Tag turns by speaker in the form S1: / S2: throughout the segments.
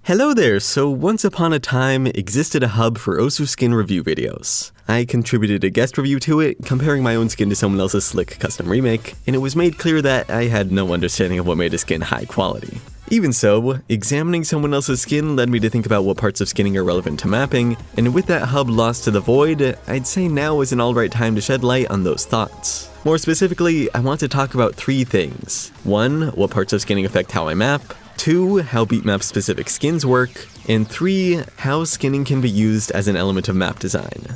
S1: Hello there, so once upon a time existed a hub for Osu skin review videos. I contributed a guest review to it, comparing my own skin to someone else's slick custom remake, and it was made clear that I had no understanding of what made a skin high quality. Even so, examining someone else's skin led me to think about what parts of skinning are relevant to mapping, and with that hub lost to the void, I'd say now is an alright time to shed light on those thoughts. More specifically, I want to talk about 3 things. 1. What parts of skinning affect how I map. 2. How beatmap specific skins work. And 3. How skinning can be used as an element of map design.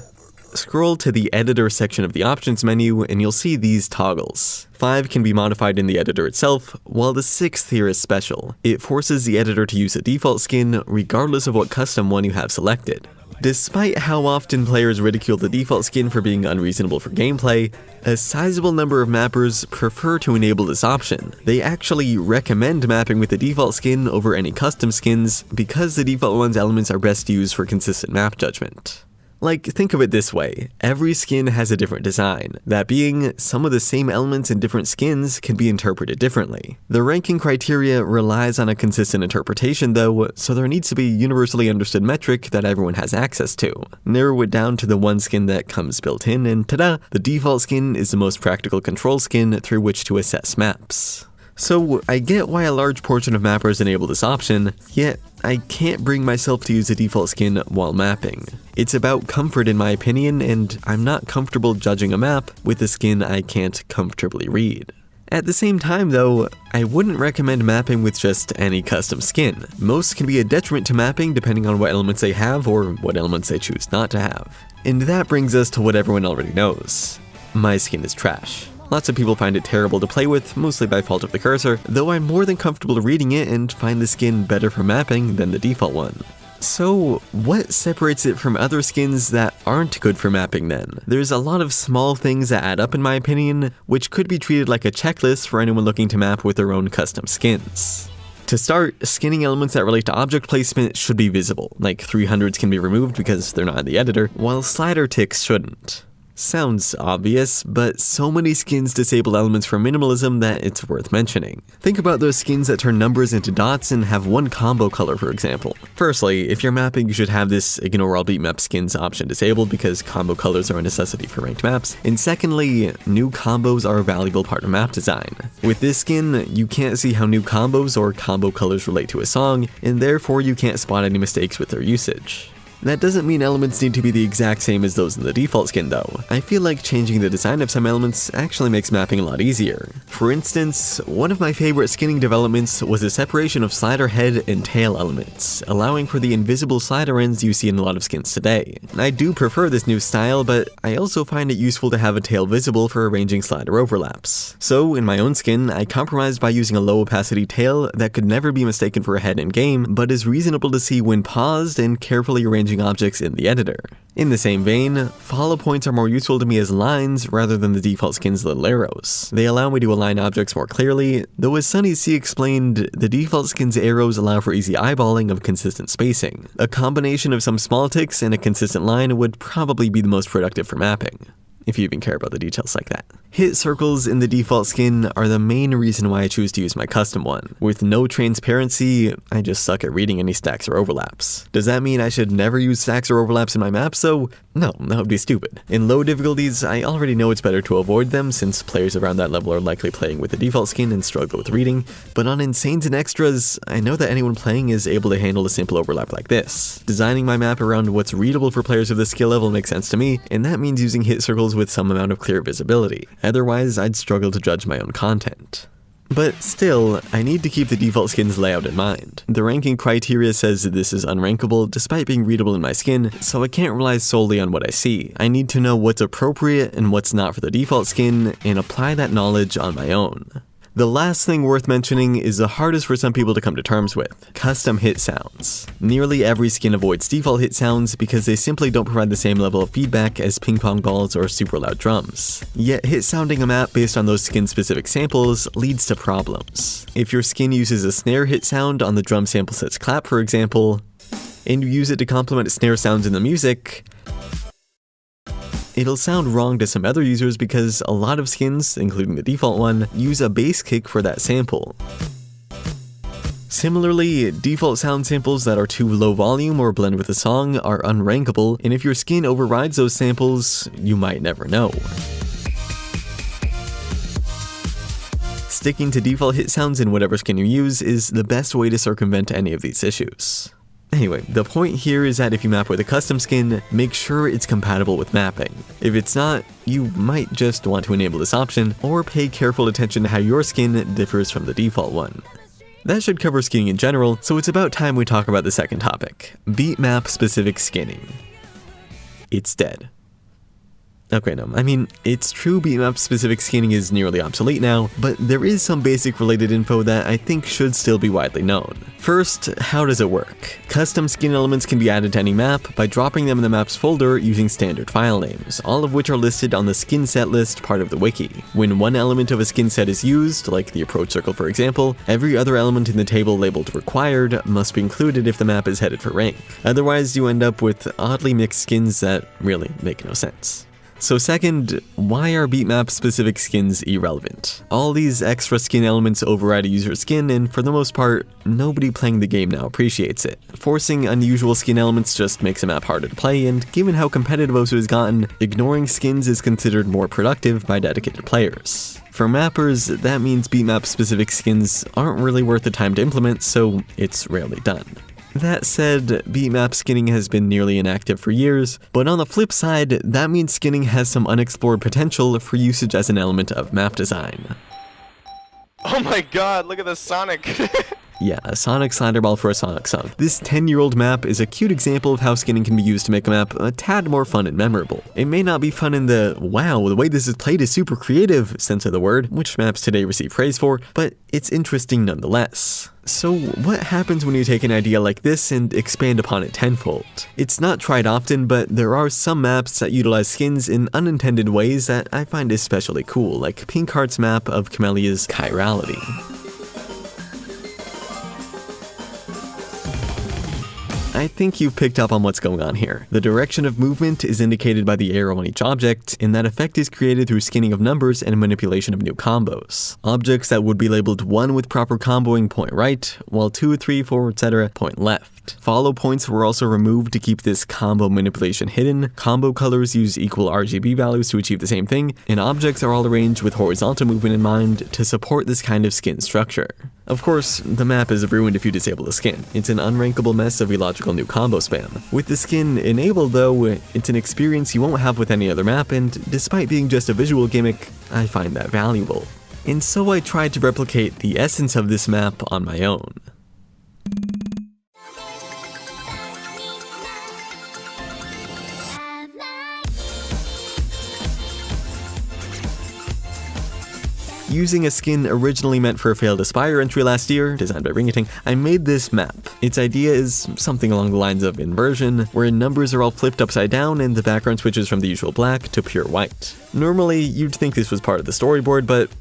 S1: Scroll to the editor section of the options menu and you'll see these toggles. 5 can be modified in the editor itself, while the 6th here is special. It forces the editor to use a default skin regardless of what custom one you have selected. Despite how often players ridicule the default skin for being unreasonable for gameplay, a sizable number of mappers prefer to enable this option. They actually recommend mapping with the default skin over any custom skins because the default one's elements are best used for consistent map judgment. Like, think of it this way, every skin has a different design. That being, some of the same elements in different skins can be interpreted differently. The ranking criteria relies on a consistent interpretation though, so there needs to be a universally understood metric that everyone has access to. Narrow it down to the one skin that comes built in, and ta-da! The default skin is the most practical control skin through which to assess maps. So, I get why a large portion of mappers enable this option, yet I can't bring myself to use a default skin while mapping. It's about comfort in my opinion, and I'm not comfortable judging a map with a skin I can't comfortably read. At the same time though, I wouldn't recommend mapping with just any custom skin. Most can be a detriment to mapping depending on what elements they have or what elements they choose not to have. And that brings us to what everyone already knows. My skin is trash. Lots of people find it terrible to play with, mostly by fault of the cursor, though I'm more than comfortable reading it and find the skin better for mapping than the default one. So, what separates it from other skins that aren't good for mapping then? There's a lot of small things that add up in my opinion, which could be treated like a checklist for anyone looking to map with their own custom skins. To start, skinning elements that relate to object placement should be visible, like 300s can be removed because they're not in the editor, while slider ticks shouldn't. Sounds obvious, but so many skins disable elements for minimalism that it's worth mentioning. Think about those skins that turn numbers into dots and have one combo color, for example. Firstly, if you're mapping, you should have this ignore all beatmap skins option disabled because combo colors are a necessity for ranked maps. And secondly, new combos are a valuable part of map design. With this skin, you can't see how new combos or combo colors relate to a song, and therefore you can't spot any mistakes with their usage. That doesn't mean elements need to be the exact same as those in the default skin though. I feel like changing the design of some elements actually makes mapping a lot easier. For instance, one of my favorite skinning developments was the separation of slider head and tail elements, allowing for the invisible slider ends you see in a lot of skins today. I do prefer this new style, but I also find it useful to have a tail visible for arranging slider overlaps. So, in my own skin, I compromised by using a low opacity tail that could never be mistaken for a head in game, but is reasonable to see when paused and carefully arranging objects in the editor. In the same vein, follow points are more useful to me as lines rather than the default skin's little arrows. They allow me to align objects more clearly, though as Sunny C explained, the default skin's arrows allow for easy eyeballing of consistent spacing. A combination of some small ticks and a consistent line would probably be the most productive for mapping, if you even care about the details like that. Hit circles in the default skin are the main reason why I choose to use my custom one. With no transparency, I just suck at reading any stacks or overlaps. Does that mean I should never use stacks or overlaps in my maps though? No, that would be stupid. In low difficulties, I already know it's better to avoid them since players around that level are likely playing with the default skin and struggle with reading, but on insanes and extras, I know that anyone playing is able to handle a simple overlap like this. Designing my map around what's readable for players of this skill level makes sense to me, and that means using hit circles with some amount of clear visibility. Otherwise, I'd struggle to judge my own content. But still, I need to keep the default skin's layout in mind. The ranking criteria says that this is unrankable despite being readable in my skin, so I can't rely solely on what I see. I need to know what's appropriate and what's not for the default skin, and apply that knowledge on my own. The last thing worth mentioning is the hardest for some people to come to terms with: custom hit sounds. Nearly every skin avoids default hit sounds because they simply don't provide the same level of feedback as ping pong balls or super loud drums. Yet hit sounding a map based on those skin specific samples leads to problems. If your skin uses a snare hit sound on the drum sample set's clap, for example, and you use it to complement snare sounds in the music, it'll sound wrong to some other users because a lot of skins, including the default one, use a bass kick for that sample. Similarly, default sound samples that are too low volume or blend with a song are unrankable, and if your skin overrides those samples, you might never know. Sticking to default hit sounds in whatever skin you use is the best way to circumvent any of these issues. Anyway, the point here is that if you map with a custom skin, make sure it's compatible with mapping. If it's not, you might just want to enable this option, or pay careful attention to how your skin differs from the default one. That should cover skinning in general, so it's about time we talk about the second topic, beat map specific skinning. It's dead. Okay, no, I mean, it's true beat map specific skinning is nearly obsolete now, but there is some basic related info that I think should still be widely known. First, how does it work? Custom skin elements can be added to any map by dropping them in the map's folder using standard file names, all of which are listed on the skin set list part of the wiki. When one element of a skin set is used, like the approach circle for example, every other element in the table labeled required must be included if the map is headed for rank. Otherwise, you end up with oddly mixed skins that really make no sense. So second, why are beat map specific skins irrelevant? All these extra skin elements override a user's skin, and for the most part, nobody playing the game now appreciates it. Forcing unusual skin elements just makes a map harder to play, and given how competitive Osu has gotten, ignoring skins is considered more productive by dedicated players. For mappers, that means beat map specific skins aren't really worth the time to implement, so it's rarely done. That said, beat map skinning has been nearly inactive for years, but on the flip side, that means skinning has some unexplored potential for usage as an element of map design.
S2: Oh my god, look at the Sonic!
S1: Yeah, a Sonic slider ball for a Sonic song. This 10-year-old map is a cute example of how skinning can be used to make a map a tad more fun and memorable. It may not be fun in the, wow, the way this is played is super creative sense of the word, which maps today receive praise for, but it's interesting nonetheless. So what happens when you take an idea like this and expand upon it tenfold? It's not tried often, but there are some maps that utilize skins in unintended ways that I find especially cool, like Pinkheart's map of Camelia's Chirality. I think you've picked up on what's going on here. The direction of movement is indicated by the arrow on each object, and that effect is created through skinning of numbers and manipulation of new combos. Objects that would be labeled 1 with proper comboing point right, while 2, 3, 4, etc. point left. Follow points were also removed to keep this combo manipulation hidden. Combo colors use equal RGB values to achieve the same thing, and objects are all arranged with horizontal movement in mind to support this kind of skin structure. Of course, the map is ruined if you disable the skin. It's an unrankable mess of illogical new combo spam. With the skin enabled though, it's an experience you won't have with any other map, and despite being just a visual gimmick, I find that valuable. And so I tried to replicate the essence of this map on my own. Using a skin originally meant for a failed Aspire entry last year, designed by Ringating, I made this map. Its idea is something along the lines of Inversion, wherein numbers are all flipped upside down and the background switches from the usual black to pure white. Normally, you'd think this was part of the storyboard, but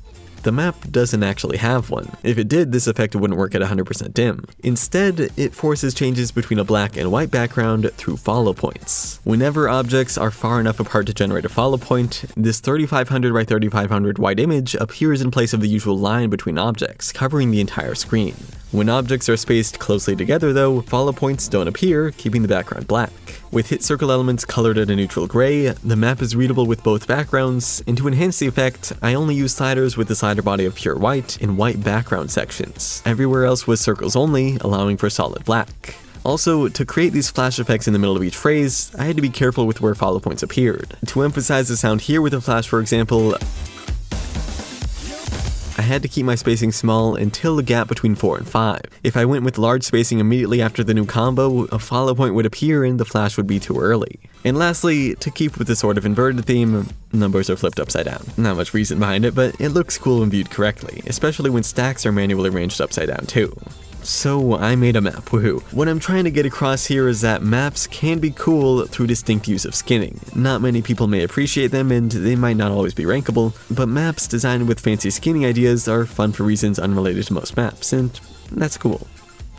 S1: the map doesn't actually have one. If it did, this effect wouldn't work at 100% dim. Instead, it forces changes between a black and white background through follow points. Whenever objects are far enough apart to generate a follow point, this 3500 by 3500 white image appears in place of the usual line between objects, covering the entire screen. When objects are spaced closely together though, follow points don't appear, keeping the background black. With hit circle elements colored at a neutral gray, the map is readable with both backgrounds, and to enhance the effect, I only used sliders with the slider body of pure white in white background sections. Everywhere else was circles only, allowing for solid black. Also, to create these flash effects in the middle of each phrase, I had to be careful with where follow points appeared. To emphasize the sound here with a flash, for example, I had to keep my spacing small until the gap between 4 and 5. If I went with large spacing immediately after the new combo, a follow point would appear and the flash would be too early. And lastly, to keep with the sort of inverted theme, numbers are flipped upside down. Not much reason behind it, but it looks cool when viewed correctly, especially when stacks are manually arranged upside down too. So I made a map, woohoo. What I'm trying to get across here is that maps can be cool through distinct use of skinning. Not many people may appreciate them and they might not always be rankable, but maps designed with fancy skinning ideas are fun for reasons unrelated to most maps, and that's cool.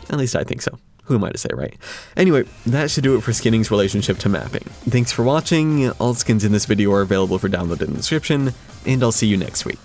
S1: At least I think so. Who am I to say, right? Anyway, that should do it for skinning's relationship to mapping. Thanks for watching. All skins in this video are available for download in the description, and I'll see you next week.